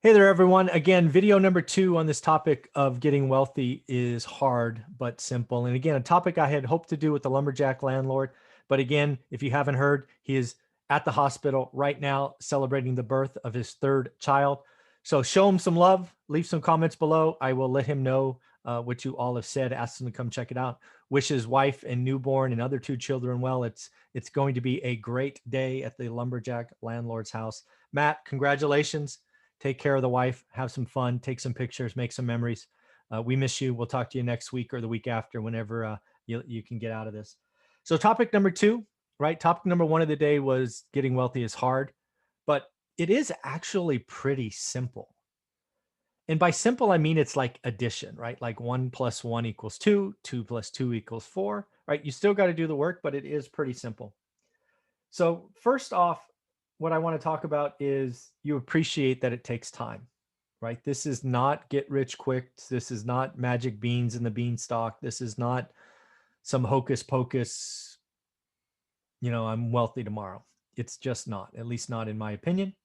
Hey there, everyone. Again, video number 2 on this topic of getting wealthy is hard but simple. And again, a topic I had hoped to do with the lumberjack landlord. But again, if you haven't heard, he is at the hospital right now celebrating the birth of his third child. So show him some love, leave some comments below. I will let him know what you all have said, ask him to come check it out. Wish his wife and newborn and other 2 children well. It's going to be a great day at the lumberjack landlord's house. Matt, congratulations. Take care of the wife, have some fun, take some pictures, make some memories. We miss you. We'll talk to you next week or the week after, whenever you can get out of this. So topic number 2, right? Topic number 1 of the day was getting wealthy is hard, but it is actually pretty simple. And by simple, I mean it's like addition, right? Like 1 + 1 = 2, 2 + 2 = 4, right? You still got to do the work, but it is pretty simple. So first off, what I want to talk about is you appreciate that it takes time, right? This is not get rich quick. This is not magic beans in the beanstalk. This is not some hocus pocus, I'm wealthy tomorrow. It's just not, at least not in my opinion.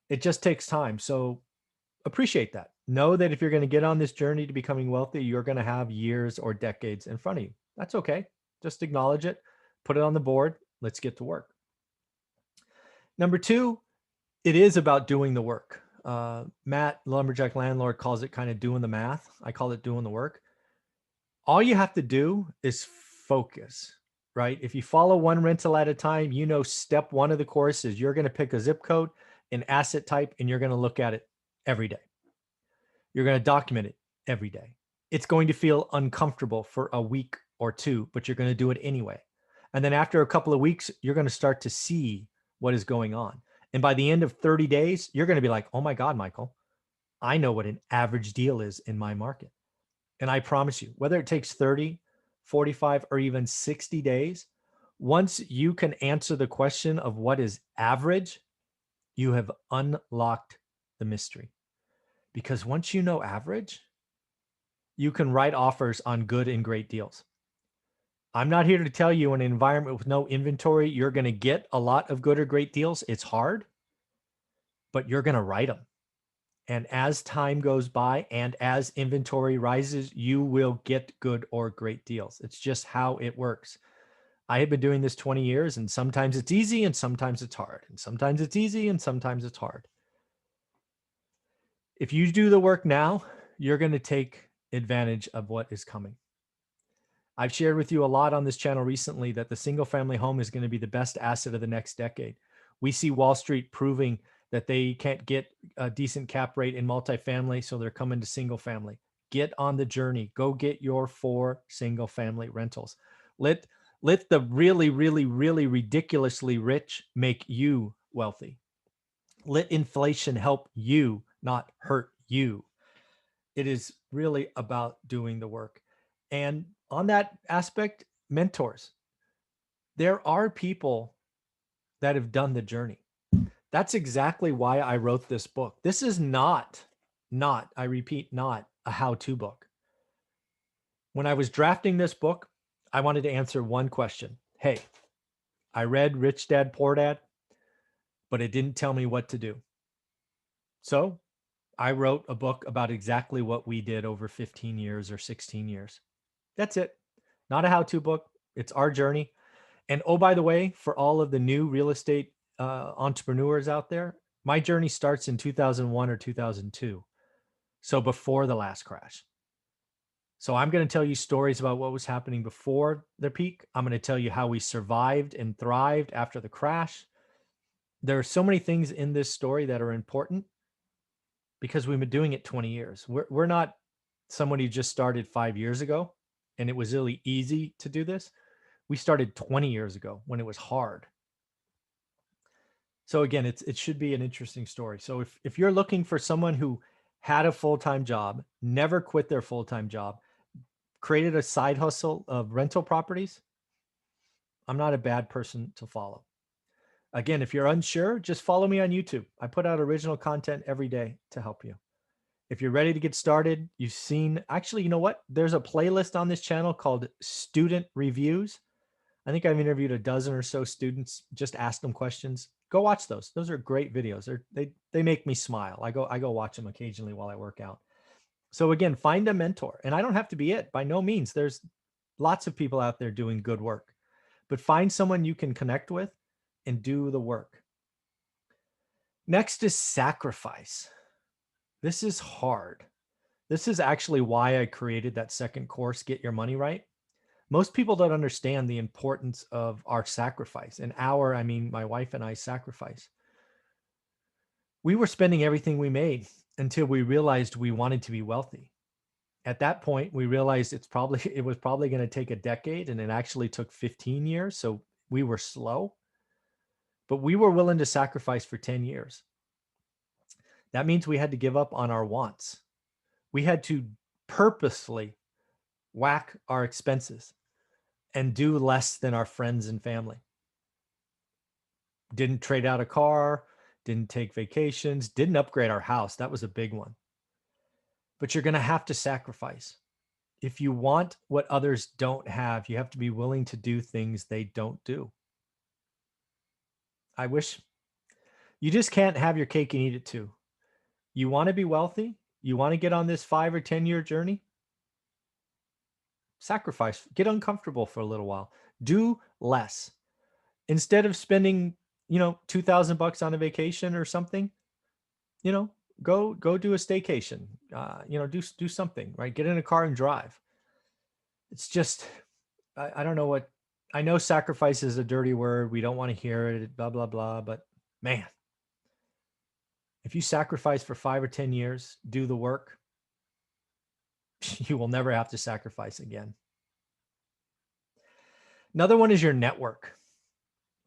It just takes time. So appreciate that. Know that if you're going to get on this journey to becoming wealthy, you're going to have years or decades in front of you. That's okay. Just acknowledge it, put it on the board. Let's get to work. Number 2, it is about doing the work. Matt, lumberjack landlord, calls it kind of doing the math. I call it doing the work. All you have to do is focus, right? If you follow one rental at a time, step 1 of the course is you're going to pick a zip code, an asset type, and you're going to look at it every day. You're going to document it every day. It's going to feel uncomfortable for a week or 2, but you're going to do it anyway. And then after a couple of weeks, you're going to start to see what is going on. And by the end of 30 days, you're going to be like, oh my God, Michael, I know what an average deal is in my market. And I promise you, whether it takes 30, 45, or even 60 days, once you can answer the question of what is average, you have unlocked the mystery. Because once you know average, you can write offers on good and great deals. I'm not here to tell you in an environment with no inventory, you're going to get a lot of good or great deals. It's hard, but you're going to write them. And as time goes by and as inventory rises, you will get good or great deals. It's just how it works. I have been doing this 20 years, and sometimes it's easy and sometimes it's hard. And sometimes it's easy and sometimes it's hard. If you do the work now, you're going to take advantage of what is coming. I've shared with you a lot on this channel recently that the single family home is going to be the best asset of the next decade. We see Wall Street proving that they can't get a decent cap rate in multifamily, so they're coming to single family. Get on the journey. Go get your 4 single family rentals. Let the really, really, really ridiculously rich make you wealthy. Let inflation help you, not hurt you. It is really about doing the work. And on that aspect, mentors. There are people that have done the journey. That's exactly why I wrote this book. This is not, I repeat, not a how-to book. When I was drafting this book, I wanted to answer one question. Hey, I read Rich Dad, Poor Dad, but it didn't tell me what to do. So I wrote a book about exactly what we did over 15 years or 16 years. That's it. Not a how-to book. It's our journey. And oh, by the way, for all of the new real estate entrepreneurs out there, my journey starts in 2001 or 2002. So before the last crash. So I'm going to tell you stories about what was happening before the peak. I'm going to tell you how we survived and thrived after the crash. There are so many things in this story that are important because we've been doing it 20 years. We're not someone who just started 5 years ago and it was really easy to do this. We started 20 years ago when it was hard. So again, it should be an interesting story. So if you're looking for someone who had a full-time job, never quit their full-time job, created a side hustle of rental properties, I'm not a bad person to follow. Again, if you're unsure, just follow me on YouTube. I put out original content every day to help you. If you're ready to get started, you've seen, actually, you know what? There's a playlist on this channel called Student Reviews. I think I've interviewed a dozen or so students, just asked them questions. Go watch those. Those are great videos. They make me smile. I go watch them occasionally while I work out. So again, find a mentor, and I don't have to be it by no means. There's lots of people out there doing good work, but find someone you can connect with and do the work. Next is sacrifice. This is hard. This is actually why I created that second course, Get Your Money Right. Most people don't understand the importance of our sacrifice. And I mean, my wife and I sacrifice. We were spending everything we made until we realized we wanted to be wealthy. At that point, we realized it was probably going to take a decade, and it actually took 15 years. So we were slow, but we were willing to sacrifice for 10 years. That means we had to give up on our wants. We had to purposely whack our expenses and do less than our friends and family. Didn't trade out a car, didn't take vacations, didn't upgrade our house. That was a big one. But you're going to have to sacrifice. If you want what others don't have, you have to be willing to do things they don't do. I wish you just can't have your cake and eat it too. You want to be wealthy? You want to get on this 5 or 10-year journey? Sacrifice, get uncomfortable for a little while, do less. Instead of spending, $2,000 on a vacation or something, go do a staycation, do something, right? Get in a car and drive. It's just, I don't know what, I know sacrifice is a dirty word. We don't want to hear it, blah, blah, blah. But man, if you sacrifice for 5 or 10 years, do the work, you will never have to sacrifice again. Another one is your network,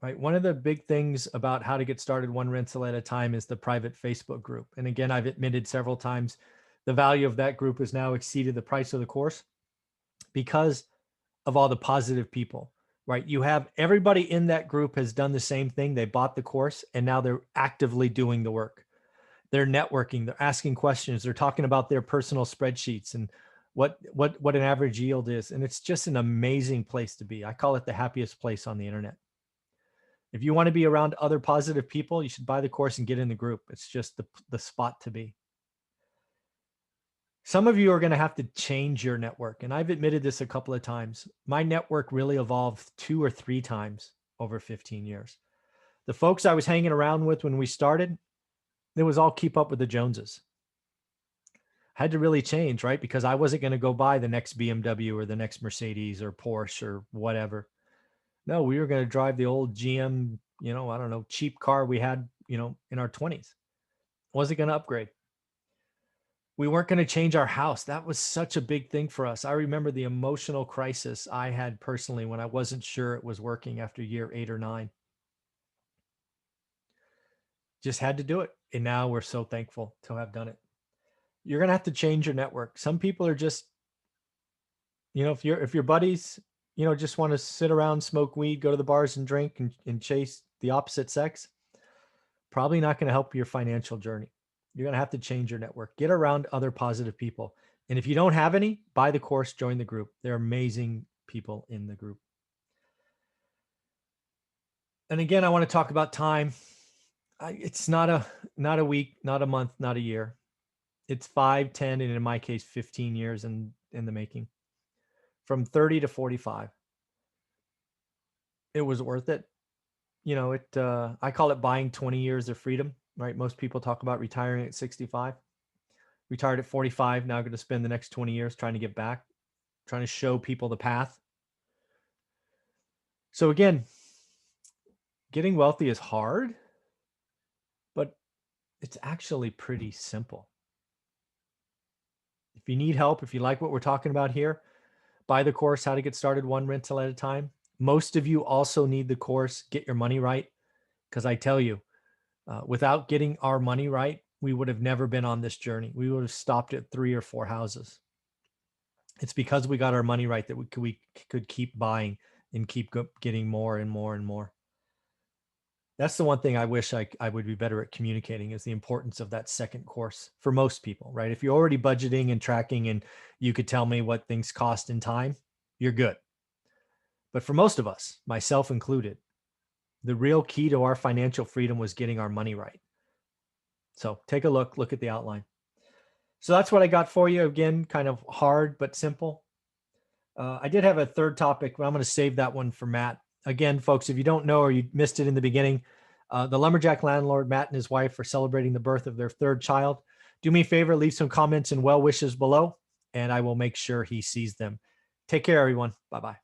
right? One of the big things about how to get started one rental at a time is the private Facebook group. And again, I've admitted several times the value of that group has now exceeded the price of the course because of all the positive people, right? You have everybody in that group has done the same thing. They bought the course and now they're actively doing the work. They're networking, they're asking questions, they're talking about their personal spreadsheets and what an average yield is. And it's just an amazing place to be. I call it the happiest place on the internet. If you want to be around other positive people, you should buy the course and get in the group. It's just the spot to be. Some of you are going to have to change your network. And I've admitted this a couple of times. My network really evolved 2 or 3 times over 15 years. The folks I was hanging around with when we started, it was all keep up with the Joneses. I had to really change, right? Because I wasn't going to go buy the next BMW or the next Mercedes or Porsche or whatever. No, we were going to drive the old GM, I don't know, cheap car we had, in our 20s. Wasn't going to upgrade. We weren't going to change our house. That was such a big thing for us. I remember the emotional crisis I had personally when I wasn't sure it was working after year 8 or 9. Just had to do it. And now we're so thankful to have done it. You're going to have to change your network. Some people are just, if your buddies, just want to sit around, smoke weed, go to the bars and drink and chase the opposite sex, probably not going to help your financial journey. You're going to have to change your network. Get around other positive people. And if you don't have any, buy the course, join the group. They're amazing people in the group. And again, I want to talk about time. It's not a week, not a month, not a year. It's 5, 10, and in my case, 15 years in the making. From 30 to 45. It was worth it. I call it buying 20 years of freedom, right? Most people talk about retiring at 65. Retired at 45, now going to spend the next 20 years trying to get back, trying to show people the path. So again, getting wealthy is hard, but it's actually pretty simple. If you need help, if you like what we're talking about here, buy the course, How to Get Started One Rental at a Time. Most of you also need the course, Get Your Money Right, because I tell you, without getting our money right, we would have never been on this journey. We would have stopped at 3 or 4 houses. It's because we got our money right that we could keep buying and keep getting more and more and more. That's the one thing I wish I would be better at communicating, is the importance of that second course for most people, right? If you're already budgeting and tracking and you could tell me what things cost in time, you're good. But for most of us, myself included, The real key to our financial freedom was getting our money right. So take a look at the outline. So that's what I got for you. Again, kind of hard, but simple. I did have a third topic, but I'm going to save that one for Matt. Again, folks, if you don't know or you missed it in the beginning, the lumberjack landlord, Matt, and his wife are celebrating the birth of their third child. Do me a favor, leave some comments and well wishes below, and I will make sure he sees them. Take care, everyone. Bye-bye.